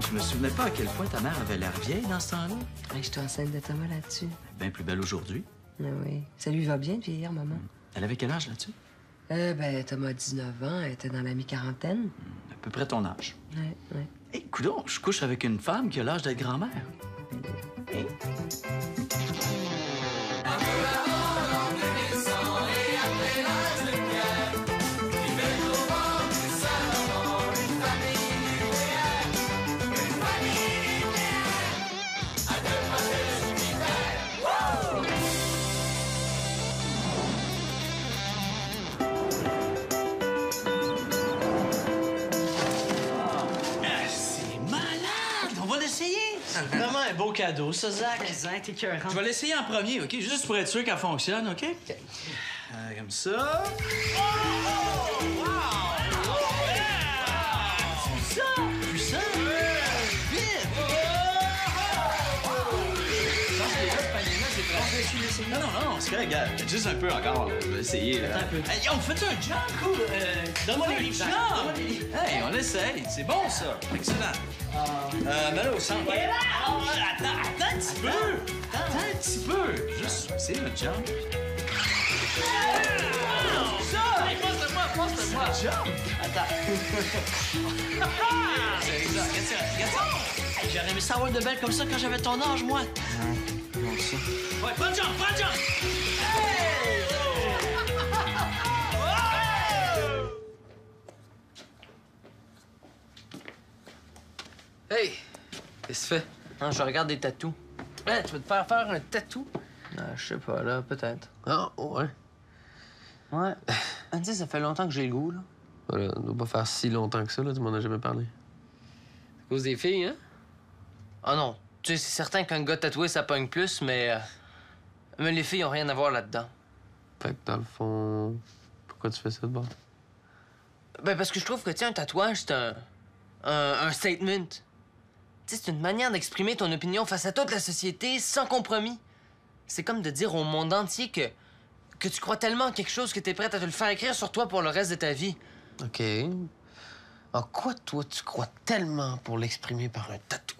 Je me souvenais pas à quel point ta mère avait l'air vieille dans ce temps-là. Je suis enceinte de Thomas là-dessus. Bien plus belle aujourd'hui. Ah oui. Ça lui va bien de vieillir, maman. Elle avait quel âge là-dessus? Thomas a 19 ans, elle était dans la mi-quarantaine. À peu près ton âge. Ouais. Hé, coudonc, je couche avec une femme qui a l'âge d'être grand-mère. Hey. C'est vraiment un beau cadeau, ça, Zach. Zach, t'es écœurant. Je vais l'essayer en premier, OK? Juste pour être sûr qu'elle fonctionne, OK? Comme ça. Oh! Wow! Puissant! Puissant! Vite! Je pense que là, ce panier-là, c'est prêt. Non, c'est correct, gars. Juste un peu encore, là. Je vais essayer, là. Attends un peu. Hey, on fait un jump? Cool. Donne-moi les livres, Zach. Donne-moi les livres. Hey, on essaye. C'est bon, ça. Excellent. Mets-le au centre. Attends un petit peu. Attends un petit peu. Juste, c'est le jump. Ça! Hey, passe-le-moi. Jump. Attends. C'est exact. Regarde ça. Hey, j'aurais aimé savoir de belle comme ça quand j'avais ton âge, moi. Bon, ça. Ouais, prends le jump. Hey! Hey! Qu'est-ce que tu fais? Non, je regarde des tatous. Hein, tu veux te faire un tatou? Je sais pas, là, peut-être. Ah, ouais. Ouais. Tu sais, ça fait longtemps que j'ai le goût, là. Voilà, ça doit pas faire si longtemps que ça, là. Tu m'en as jamais parlé. C'est à cause des filles, hein? Ah non. Tu sais, c'est certain qu'un gars tatoué, ça pogne plus, mais les filles ont rien à voir là-dedans. Fait que dans le fond, pourquoi tu fais ça de bord? Ben, parce que je trouve que, tu sais, un tatouage, c'est un statement. Tu sais, c'est une manière d'exprimer ton opinion face à toute la société sans compromis. C'est comme de dire au monde entier que tu crois tellement en quelque chose que t'es prête à te le faire écrire sur toi pour le reste de ta vie. OK. En quoi, toi, tu crois tellement pour l'exprimer par un tatou?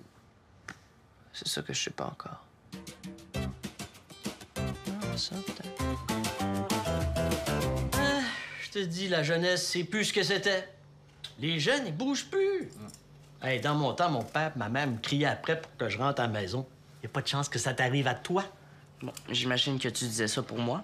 C'est ça que je sais pas encore. Ah, ça, peut-être. Ah, je te dis, la jeunesse, c'est plus ce que c'était. Les jeunes, ils bougent plus. Hey, dans mon temps, mon père et ma mère me criaient après pour que je rentre à la maison. Y a pas de chance que ça t'arrive à toi. Bon, j'imagine que tu disais ça pour moi.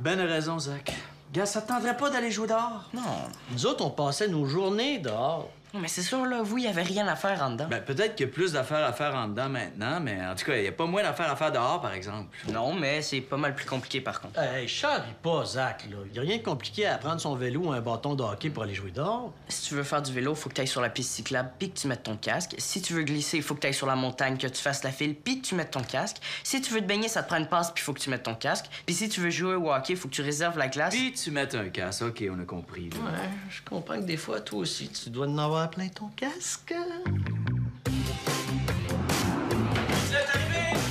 Ben raison, Zach. Gars, ça te tenterait pas d'aller jouer dehors? Non. Nous autres, on passait nos journées dehors. Non, mais c'est sûr, là, vous, il y avait rien à faire en dedans. Ben, peut-être qu'il y a plus d'affaires à faire en dedans maintenant, mais en tout cas, il y a pas moins d'affaires à faire dehors, par exemple. Non, mais c'est pas mal plus compliqué, par contre. Hey, charrie pas, Zach, là. Y a rien de compliqué à prendre son vélo ou un bâton de hockey pour aller jouer dehors. Si tu veux faire du vélo, faut que tu ailles sur la piste cyclable puis que tu mettes ton casque. Si tu veux glisser, il faut que tu ailles sur la montagne, que tu fasses la file puis que tu mettes ton casque. Si tu veux te baigner, ça te prend une passe puis faut que tu mettes ton casque. Puis si tu veux jouer au hockey, faut que tu réserves la glace. Puis tu mets un casque. OK, on a compris. Là. Ouais, je comprends que des fois, toi aussi, tu dois en avoir plein ton casque.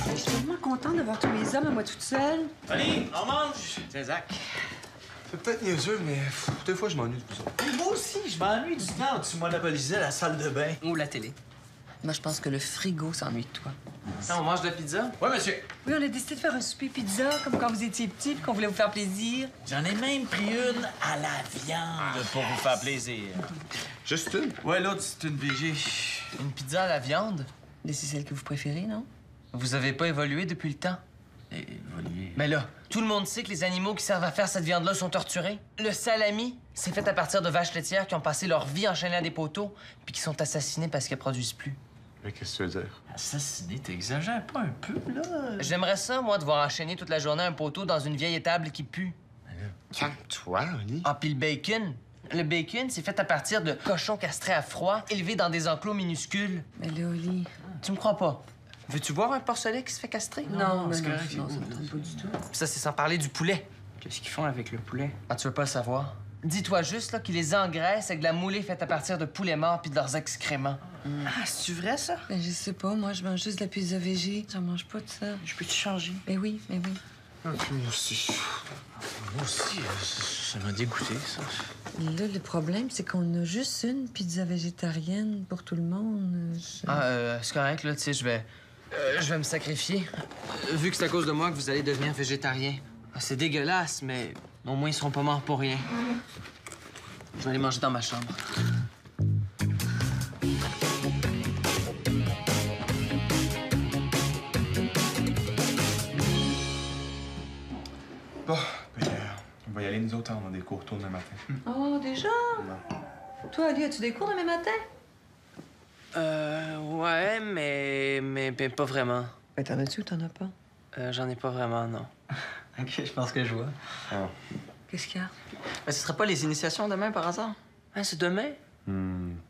Je suis tellement contente de voir tous les hommes à moi toute seule. Allez, on mange! Tiens, Zach. C'est peut-être niaiseux, mais des fois, je m'ennuie de vous autres. Moi aussi, je m'ennuie du temps où tu monopolisais la salle de bain. Ou la télé. Moi, je pense que le frigo s'ennuie de toi. On mange de la pizza? Oui, monsieur. Oui, on a décidé de faire un souper pizza, comme quand vous étiez petits, puis qu'on voulait vous faire plaisir. J'en ai même pris une à la viande pour vous faire plaisir. Juste une? Ouais, l'autre, c'est une VG. Une pizza à la viande? Mais c'est celle que vous préférez, non? Vous avez pas évolué depuis le temps? Évolué. Mais là, tout le monde sait que les animaux qui servent à faire cette viande-là sont torturés. Le salami, c'est fait à partir de vaches laitières qui ont passé leur vie enchaînées à des poteaux puis qui sont assassinées parce qu'elles produisent plus. Mais qu'est-ce que tu veux dire? Assassiné, t'exagères pas un peu, là? J'aimerais ça, moi, de voir enchaîner toute la journée un poteau dans une vieille étable qui pue. Calme-toi, Oli. Ah, puis le bacon. Le bacon, c'est fait à partir de cochons castrés à froid, élevés dans des enclos minuscules. Mais là, Oli... Tu me crois pas? Veux-tu voir un porcelet qui se fait castrer? Non, mais c'est non, correct. non, ça me tente pas du tout. Ça, c'est sans parler du poulet. Qu'est-ce qu'ils font avec le poulet? Ah, tu veux pas le savoir? Dis-toi juste là, qu'ils les engraissent avec de la moulée faite à partir de poulets morts puis de leurs excréments. Ah, c'est vrai, ça? Ben, je sais pas, moi, je mange juste de la pizza végé. J'en mange pas de ça. Je peux te changer? Mais oui, mais oui. Moi aussi. Moi aussi, ça m'a dégoûté, ça. Là, le problème, c'est qu'on a juste une pizza végétarienne pour tout le monde. C'est correct, là, tu sais, je vais me sacrifier. Vu que c'est à cause de moi que vous allez devenir végétarien. C'est dégueulasse, mais au moins ils seront pas morts pour rien. Je vais aller manger dans ma chambre. Bon, ben, on va y aller nous autres, on a des cours tôt demain matin. Oh, déjà? Toi, Ali, as-tu des cours demain matin? Ouais, mais pas vraiment. Ben, t'en as-tu ou t'en as pas? J'en ai pas vraiment, non. OK, je pense que je vois. Qu'est-ce qu'il y a? Ce serait pas les initiations demain, par hasard? Ah, c'est demain?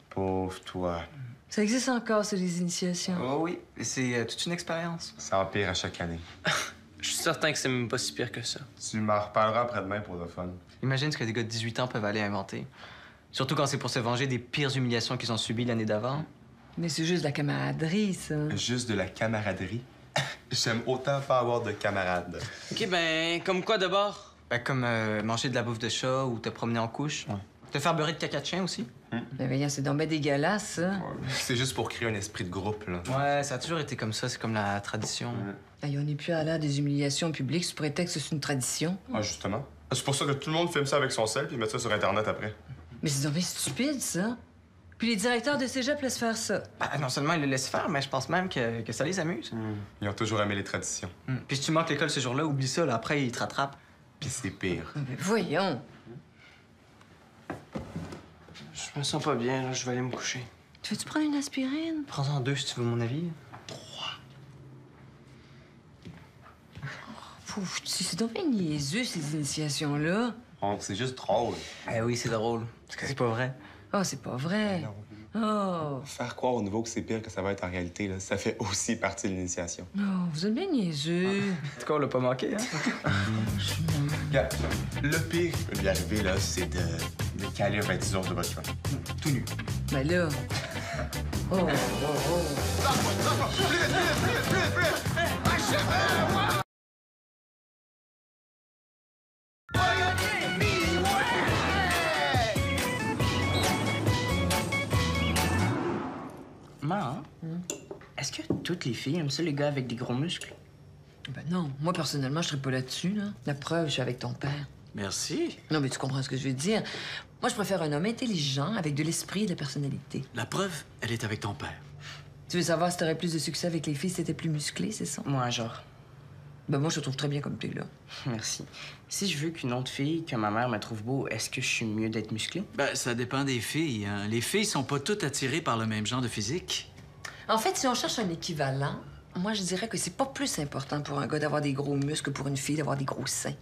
Pauvre toi. Ça existe encore, c'est les initiations. Oh oui, c'est toute une expérience. Ça empire à chaque année. Je suis certain que c'est même pas si pire que ça. Tu m'en reparleras après-demain pour le fun. Imagine ce que des gars de 18 ans peuvent aller inventer. Surtout quand c'est pour se venger des pires humiliations qu'ils ont subies l'année d'avant. Mais c'est juste de la camaraderie, ça. Juste de la camaraderie. J'aime autant pas avoir de camarades. OK, ben, comme quoi d'abord? Ben, comme manger de la bouffe de chat ou te promener en couche. Te faire beurrer de caca de chien aussi. Ben voyons, c'est donc bien dégueulasse, ça. C'est juste pour créer un esprit de groupe, là. Ouais, ça a toujours été comme ça, c'est comme la tradition. Hey, on n'est plus à l'ère des humiliations publiques sous prétexte que c'est une tradition. Ah, justement. C'est pour ça que tout le monde filme ça avec son sel puis met ça sur Internet après. Mais c'est donc bien stupide, ça. Puis les directeurs de cégep laissent faire ça. Ben, non seulement ils le laissent faire, mais je pense même que ça les amuse. Ils ont toujours aimé les traditions. Puis si tu manques l'école ce jour-là, oublie ça, là, après ils te rattrapent. Puis c'est pire. Ben voyons. Je me sens pas bien, là. Je vais aller me coucher. Tu veux-tu prendre une aspirine? Prends-en 2 si tu veux mon avis. Pouf, c'est donc bien niaiseux, ces initiations-là. Oh, c'est juste drôle. Eh oui, c'est drôle. Parce que c'est pas vrai. Oh, c'est pas vrai. Oh, Faire croire au nouveau que c'est pire que ça va être en réalité, là, ça fait aussi partie de l'initiation. oh, vous êtes bien niaiseux. En tout cas, on l'a pas manqué, hein? Regarde, le pire qui peut lui arriver, là, c'est de caler un 26 ours de vodka. Tout nu. Ben là. Oh, oh, oh. Maman, est-ce que toutes les filles aiment ça, les gars avec des gros muscles? Ben non, moi, personnellement, je serais pas là-dessus, là. La preuve, je suis avec ton père. Merci. Non, mais tu comprends ce que je veux dire. Moi, je préfère un homme intelligent, avec de l'esprit et de la personnalité. La preuve, elle est avec ton père. Tu veux savoir si t'aurais plus de succès avec les filles si t'étais plus musclé, c'est ça? Moi, genre. Ben moi, je te trouve très bien comme t'es, là. Merci. Si je veux qu'une autre fille, que ma mère me trouve beau, est-ce que je suis mieux d'être musclé? Ben, ça dépend des filles, hein. Les filles sont pas toutes attirées par le même genre de physique. En fait, si on cherche un équivalent, moi, je dirais que c'est pas plus important pour un gars d'avoir des gros muscles que pour une fille d'avoir des gros seins.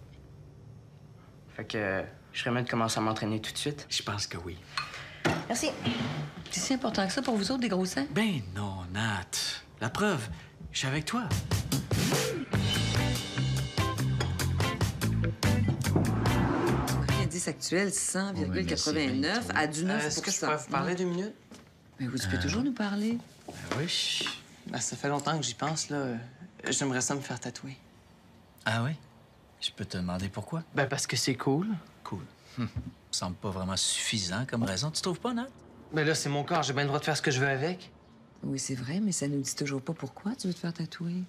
Fait que je serais mieux de commencer à m'entraîner tout de suite. Je pense que oui. Merci. C'est si important que ça pour vous autres, des gros seins? Ben non, Nat. La preuve, je suis avec toi. Indice actuel, 100,89 à du 9 Est-ce que je pourrais vous parler 2 minutes? Mais oui, tu peux toujours nous parler. Ben oui. Ben, ça fait longtemps que j'y pense, là. J'aimerais ça me faire tatouer. Ah oui? Je peux te demander pourquoi? Ben, parce que c'est cool. Cool. Semble pas vraiment suffisant comme raison. Tu trouves pas, Nat? Ben là, c'est mon corps, j'ai bien le droit de faire ce que je veux avec. Oui, c'est vrai, mais ça nous dit toujours pas pourquoi tu veux te faire tatouer.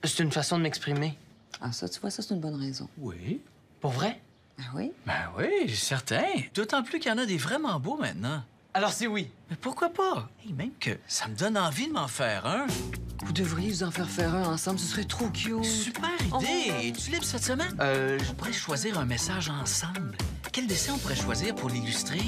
C'est une façon de m'exprimer. Ah, ça, tu vois, ça, c'est une bonne raison. Oui. Pour vrai? Ah oui? Ben oui, certain. D'autant plus qu'il y en a des vraiment beaux maintenant. Alors c'est oui. Mais pourquoi pas? Et même que ça me donne envie de m'en faire un. Vous devriez vous en faire un ensemble, ce serait trop cute. Super idée! Es-tu libre cette semaine? On pourrait choisir un message ensemble. Quel dessin on pourrait choisir pour l'illustrer?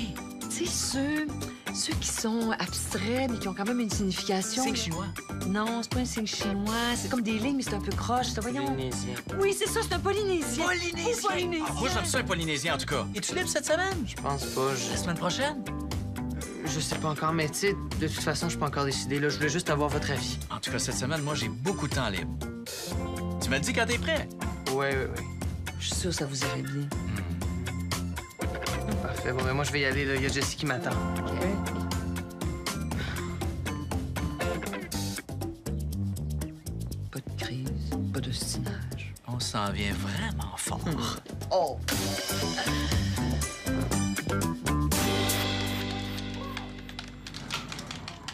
C'est ceux qui sont abstraits, mais qui ont quand même une signification. Signe chinois. Non, c'est pas un signe chinois. C'est comme des lignes, mais c'est un peu croche. Ça, voyons. Polynésien. Oui, c'est ça, c'est un polynésien. Polynésien! Polynésien. Ah, moi, j'aime ça, un polynésien, en tout cas. Es-tu libre cette semaine? Je pense pas. La semaine prochaine? Je sais pas encore, mais tu sais, de toute façon, je suis pas encore décidé. Là, je voulais juste avoir votre avis. En tout cas, cette semaine, moi, j'ai beaucoup de temps libre. Tu m'as dit quand t'es prêt? Ouais. Je suis sûre que ça vous irait bien. Parfait. Bon, ben moi, je vais y aller, là. Il y a Jessie qui m'attend. Pas de crise, pas d'ostinage. s'en vient vraiment fort. Oh!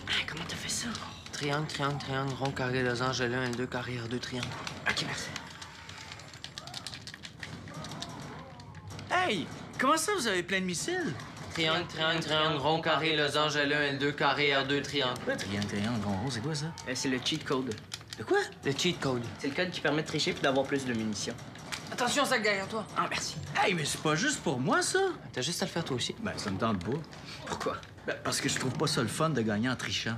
Ah, comment t'as fait ça? Triangle, triangle, triangle, rond, carré, losange, L1, L2, carré, R2, triangle. OK, merci. Hey! Comment ça, vous avez plein de missiles? Triangle, triangle, triangle, rond, carré, losange, L1, L2, carré, R2, triangle. Quoi, triangle, rond, rond, c'est quoi ça? C'est le cheat code. De quoi? Le cheat code. C'est le code qui permet de tricher puis d'avoir plus de munitions. Attention, sac derrière toi. Ah, merci. Hey, mais c'est pas juste pour moi, ça! T'as juste à le faire toi aussi. Ben, ça me tente pas. Pourquoi? Ben, parce que je trouve pas ça le fun de gagner en trichant.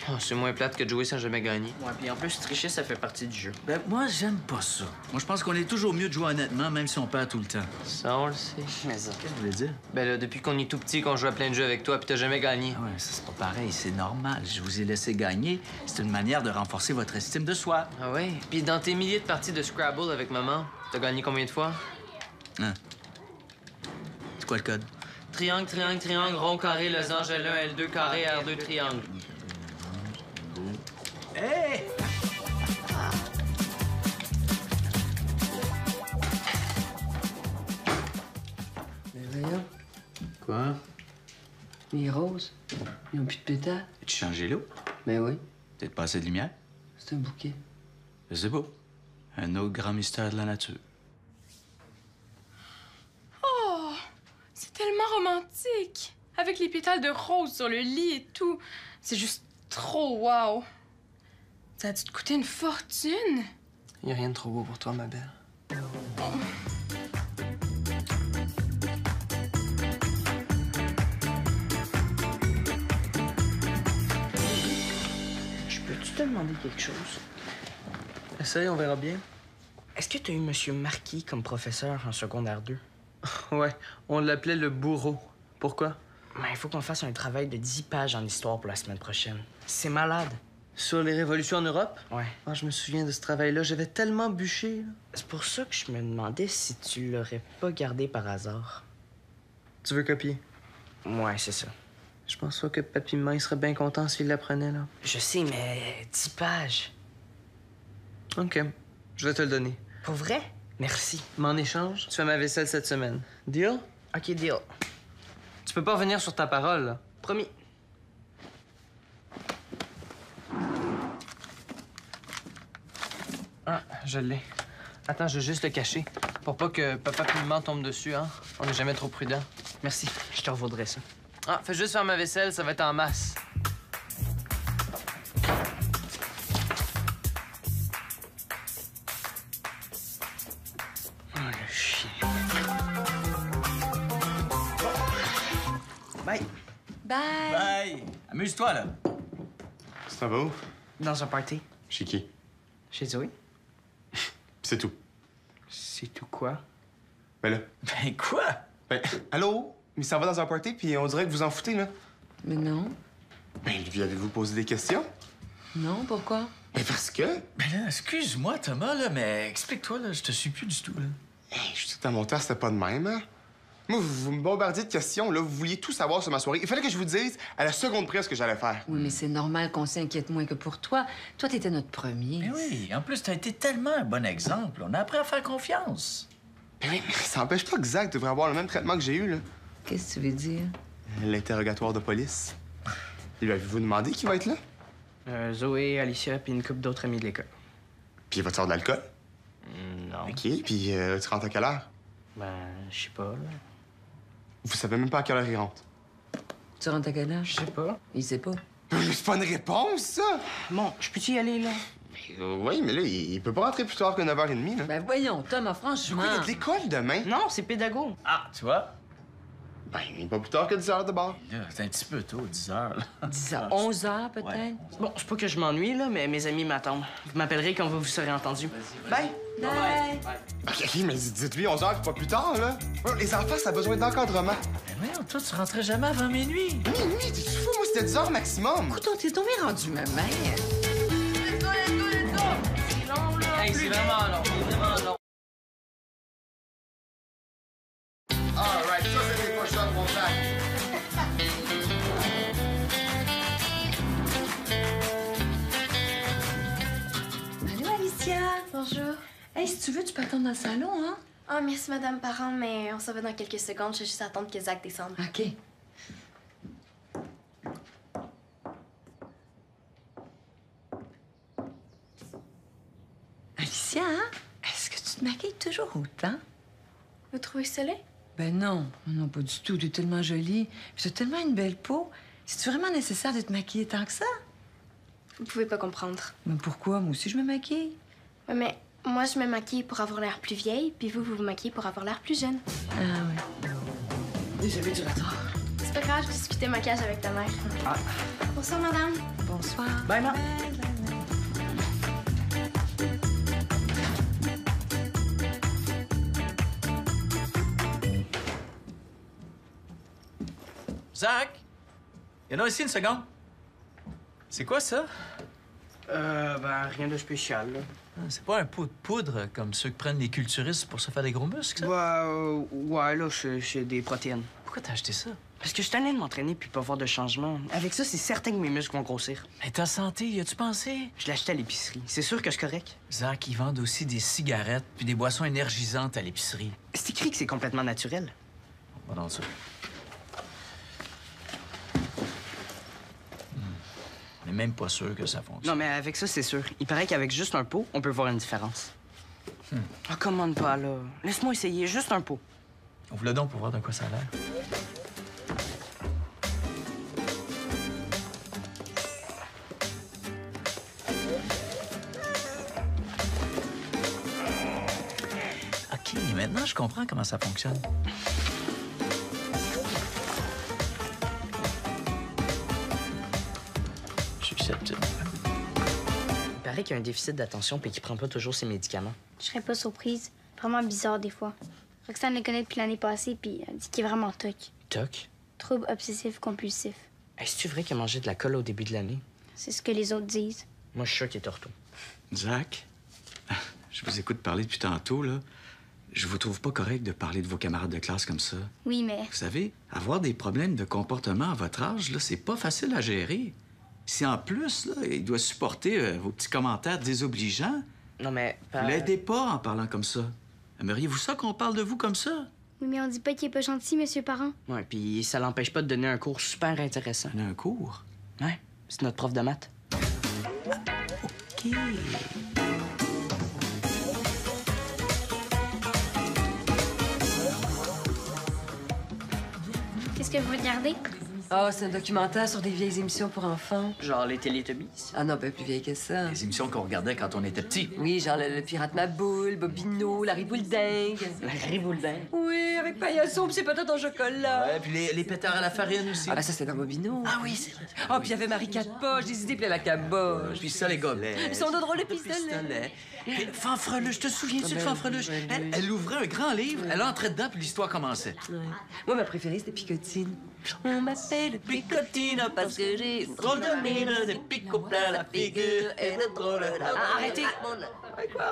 Oh, c'est moins plate que de jouer sans jamais gagner. Ouais, puis en plus, tricher, ça fait partie du jeu. Ben, moi, j'aime pas ça. Moi, je pense qu'on est toujours mieux de jouer honnêtement, même si on perd tout le temps. Ça, on le sait. Mais ça. Qu'est-ce que vous voulez dire? Ben là, depuis qu'on est tout petit, qu'on joue à plein de jeux avec toi, puis t'as jamais gagné. Ah ouais, ça, c'est pas pareil, c'est normal. Je vous ai laissé gagner. C'est une manière de renforcer votre estime de soi. Ah ouais? Puis dans tes milliers de parties de Scrabble avec maman, t'as gagné combien de fois? Hein? C'est quoi le code? Triangle, triangle, triangle, rond, carré, losange, L1, L2, carré, R2, triangle. Hey! Mais voyons, Quoi? les roses, ils ont plus de pétales. As-tu changé l'eau? Mais oui, Peut-être pas assez de lumière? c'est un bouquet. Je sais pas. Un autre grand mystère de la nature. Oh, c'est tellement romantique. Avec les pétales de rose sur le lit et tout. C'est juste trop wow. Ça a dû te coûter une fortune. Y a rien de trop beau pour toi, ma belle. Je peux-tu te demander quelque chose? Essaye, on verra bien. Est-ce que t'as eu Monsieur Marquis comme professeur en secondaire 2? Ouais, on l'appelait le bourreau. Pourquoi? Ben, il faut qu'on fasse un travail de 10 pages en histoire pour la semaine prochaine. C'est malade. Sur les révolutions en Europe? Ouais. Ah, je me souviens de ce travail-là. J'avais tellement bûché. Là. C'est pour ça que je me demandais si tu l'aurais pas gardé par hasard. Tu veux copier? Ouais, c'est ça. Je pense pas que Papy Main serait bien content s'il l'apprenait, là. Je sais, mais 10 pages. OK. Je vais te le donner. Pour vrai? Merci. Mais en échange, tu fais ma vaisselle cette semaine. Deal? OK, deal. Tu peux pas revenir sur ta parole, là. Promis. Ah, je l'ai. Attends, je vais juste le cacher. Pour pas que Papa Piment tombe dessus, hein. On n'est jamais trop prudent. Merci. Je te revaudrai ça. Ah, fais juste faire ma vaisselle, ça va être en masse. Oh, le chien. Bye. Bye. Bye! Amuse-toi, là. Ça va où? Dans un party. Chez qui? Chez Zoé. C'est tout. C'est tout quoi? Ben là. Ben quoi? Ben, allô? Mais ça va dans un party, puis on dirait que vous en foutez, là. Mais non. Ben, lui avez-vous posé des questions? Non, pourquoi? Ben, parce que. Ben là, excuse-moi, Thomas, là, mais explique-toi, là, je te suis plus du tout, là. Hey, je sais que dans mon temps, c'était pas de même, hein? Moi, vous me bombardiez de questions, là. Vous vouliez tout savoir sur ma soirée. Il fallait que je vous dise à la seconde près ce que j'allais faire. Oui, mais c'est normal qu'on s'inquiète moins que pour toi. Toi, t'étais notre premier. Mais oui, en plus, t'as été tellement un bon exemple. On a appris à faire confiance. Ben oui, mais ça n'empêche pas que Zach devrait avoir le même traitement que j'ai eu, là. Qu'est-ce que tu veux dire? L'interrogatoire de police. Lui avez-vous demandé qui va être là? Zoé, Alicia, puis une couple d'autres amis de l'école. Puis il va te sortir de l'alcool? Non. OK, puis tu rentres à quelle heure? Ben, je sais pas, là. Vous savez même pas à quelle heure il rentre. Tu rentres à quelle heure? Je sais pas. Il sait pas. Mais c'est pas une réponse, ça! Bon, je peux-tu y aller, là? Oui, mais là, il peut pas rentrer plus tard que 9h30, là. Ben voyons, Thomas, Du franchement. coup, il y a de l'école demain. Non, c'est pédago. Ah, tu vois? Ben, il est pas plus tard que 10h de bord. Là, c'est un petit peu tôt, 10 heures, là. 10 heures, 11 heures peut-être? Ouais. Bon, c'est pas que je m'ennuie, là, mais mes amis m'attendent. Vous m'appellerez quand vous serez entendus. Bye! Bye! OK, mais dites-lui 11h, pas plus tard, là. Les enfants, ça a besoin d'encadrement. Mais voyons, toi, tu rentrais jamais avant minuit. Oui, t'es fou? Moi, c'était 10h maximum. Écoute, t'es tombé rendu ma mère. Hey, c'est vraiment long, c'est vraiment long. All right, ça, c'est les prochains, mon sac. Allô, Alicia. Bonjour. Hey, si tu veux, tu peux attendre dans le salon, hein? Ah, merci, Madame Parent, mais on s'en va dans quelques secondes. Je vais juste attendre que Zach descende. OK. Alicia, hein? Est-ce que tu te maquilles toujours autant? Vous trouvez ça laid? Ben non, non, pas du tout. Tu es tellement jolie. Puis tu as tellement une belle peau. C'est vraiment nécessaire de te maquiller tant que ça? Vous pouvez pas comprendre. Mais pourquoi? Moi aussi, je me maquille. Ouais, mais moi, je me maquille pour avoir l'air plus vieille, puis vous, vous vous maquillez pour avoir l'air plus jeune. Ah ouais. Désolé du retard. C'est pas grave, je discutais maquillage avec ta mère. Ah. Bonsoir, madame. Bonsoir. Bye, ma. Zach! Il y en a ici une seconde. C'est quoi ça? Ben, rien de spécial, là. Ah, c'est pas un pot de poudre comme ceux que prennent les culturistes pour se faire des gros muscles, ça? Ouais, là, c'est des protéines. Pourquoi t'as acheté ça? Parce que je suis tanné de m'entraîner puis pas voir de changement. Avec ça, c'est certain que mes muscles vont grossir. Mais ta santé, y a-tu pensé? Je l'ai acheté à l'épicerie. C'est sûr que c'est correct. Zach, ils vendent aussi des cigarettes puis des boissons énergisantes à l'épicerie. C'est écrit que c'est complètement naturel. On va dans ça. Mais même pas sûr que ça fonctionne. Non, mais avec ça, c'est sûr. Il paraît qu'avec juste un pot, on peut voir une différence. Ah, commande pas, là. Laisse-moi essayer, juste un pot. Ouvre le donc pour voir de quoi ça a l'air. OK, maintenant, je comprends comment ça fonctionne. Je suis sceptique. Il paraît qu'il y a un déficit d'attention puis qu'il prend pas toujours ses médicaments. Je serais pas surprise. Vraiment bizarre des fois. Roxane le connaît depuis l'année passée, puis elle dit qu'il est vraiment toc. Toc? Trouble obsessif-compulsif. Est-ce vrai qu'il a mangé de la colle au début de l'année? C'est ce que les autres disent. Moi, je suis sûr qu'il est ortho. Zach, je vous écoute parler depuis tantôt, là. Je vous trouve pas correct de parler de vos camarades de classe comme ça. Oui, mais Vous savez, avoir des problèmes de comportement à votre âge, là, c'est pas facile à gérer. Si en plus, là, il doit supporter vos petits commentaires désobligeants, Non, mais... vous l'aidez pas en parlant comme ça. Aimeriez-vous ça qu'on parle de vous comme ça? oui, mais on dit pas qu'il est pas gentil, monsieur Parent. Ouais, puis ça l'empêche pas de donner un cours super intéressant. On a un cours. Ouais, c'est notre prof de maths. OK. Qu'est-ce que vous regardez? Ah, c'est un documentaire sur des vieilles émissions pour enfants. Genre les Télétubbies. Ah non, ben plus vieille que ça. Les émissions qu'on regardait quand on était petits. Oui, genre le Pirate Maboule, Bobino, Larry Bouledingue. Larry Bouledin. Oui, avec paillasson pis ses patates en chocolat. Ouais, puis les pétards à la farine aussi. Ah ben ça, c'était dans Bobino. Ah oui, c'est vrai. Ah, puis il y avait Marie Quatre-Poches, des idées plein la caboche. Puis ça, les gobelets. Ils sont de drôles de pistolets. Puis Fanfreluche, te souviens-tu de Fanfreluche? Elle ouvrait un grand livre, elle entrait dedans, puis l'histoire commençait. Ouais. Moi, ma préférée, c'était Picotine. On m'appelle Picotine parce que j'ai une drôle de mine, des picots plein la figure et de drôle Arrêtez!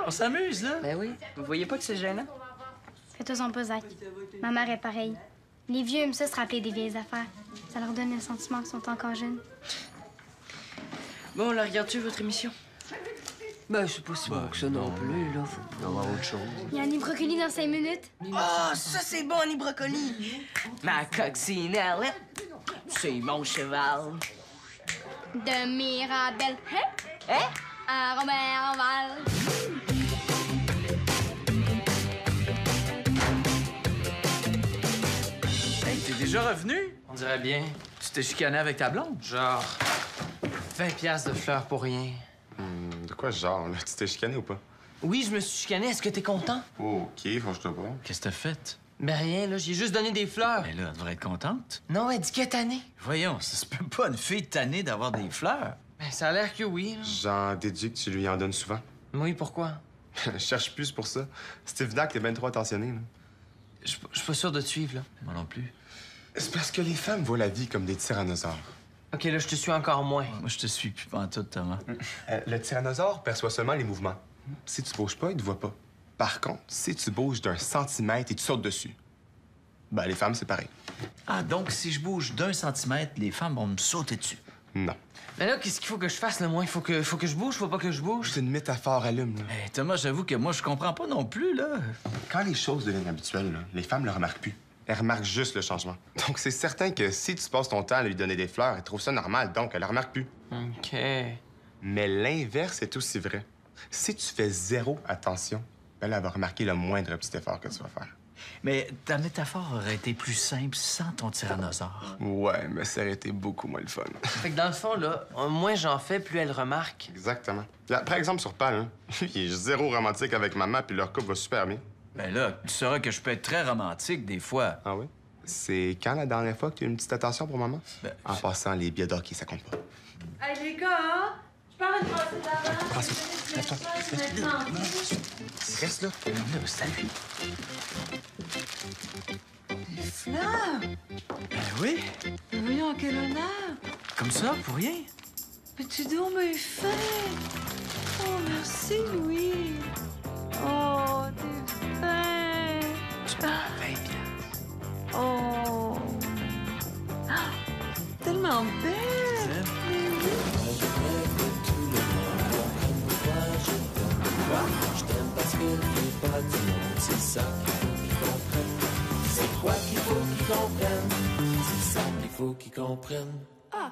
On s'amuse, là. Ben oui. Vous voyez pas que c'est gênant? Faites-en pas, Zach. Ma mère est pareille. Les vieux aiment ça se rappeler des vieilles affaires. Ça leur donne le sentiment qu'ils sont encore jeunes. Bon, là, regarde-tu votre émission? Ben, c'est pas si bon que ça non plus, là. On va avoir autre chose. Il y a un brocoli dans 5 minutes. Ah, ça, c'est bon, les brocolis! Ma coccinelle, c'est mon cheval. De Mirabelle. Hein? À Robert-Val. Hey, t'es déjà revenu? On dirait bien. Tu t'es chicané avec ta blonde? Genre 20 piastres de fleurs pour rien. De quoi ce genre, là? Tu t'es chicané ou pas? Oui, je me suis chicané. Est-ce que t'es content? OK, fâche-toi pas. Qu'est-ce que t'as fait? Ben rien, là. J'ai juste donné des fleurs. Ben là, elle devrait être contente. Non, elle dit qu'elle est tannée. Voyons, ça se peut pas une fille tannée d'avoir des fleurs. Ben, ça a l'air que oui, là. J'en déduis que tu lui en donnes souvent. Oui, pourquoi? Je cherche plus pour ça. Steve Dack est bien trop attentionné, là. Je suis pas sûr de te suivre, là. Moi non plus. C'est parce que les femmes voient la vie comme des tyrannosaures. OK, là, je te suis encore moins. Moi, je te suis plus pantoute, Thomas. Le tyrannosaure perçoit seulement les mouvements. Si tu bouges pas, il te voit pas. Par contre, si tu bouges d'1 centimètre et tu sautes dessus, ben les femmes, c'est pareil. Ah, donc si je bouge d'1 centimètre, les femmes vont me sauter dessus. Non. Mais là, qu'est-ce qu'il faut que je fasse, là, moi? Il faut que je bouge, faut pas que je bouge? C'est une métaphore, allume, là. Hey, Thomas, j'avoue que moi, je comprends pas non plus, là. Quand les choses deviennent habituelles, là, les femmes le remarquent plus. Elles remarquent juste le changement. Donc, c'est certain que si tu passes ton temps à lui donner des fleurs, elle trouve ça normal, donc elle le remarque plus. OK. Mais l'inverse est aussi vrai. Si tu fais zéro attention, elle va remarquer le moindre petit effort que tu vas faire. Mais ta métaphore aurait été plus simple sans ton tyrannosaure. Ouais, mais ça aurait été beaucoup moins le fun. Fait que dans le fond, là, moins j'en fais, plus elle remarque. Exactement. Là, par exemple, sur Pal, hein, il est zéro romantique avec maman, puis leur couple va super bien. Ben là, tu sauras que je peux être très romantique des fois. Ah oui? C'est quand la dernière fois que tu as eu une petite attention pour maman? Ben, en passant, les billets d'hockey, ça compte pas. Hey, les gars, hein? Je pars une brassée d'avant. Reste là. Salut. Des fleurs? Ben oui, Mais voyons, quel honneur. comme ça, pour rien. Mais tu dois me faire. Oh, merci, Louis. Oh, t'es fin. Tu peux veille bien. Oh. Ah, tellement belle. Mais oui. Je t'aime parce que t'es pas du monde, c'est ça qu'il faut qu'ils comprennent. C'est quoi qu'il faut qu'ils comprennent, c'est ça qu'il faut qu'ils comprennent. Ah.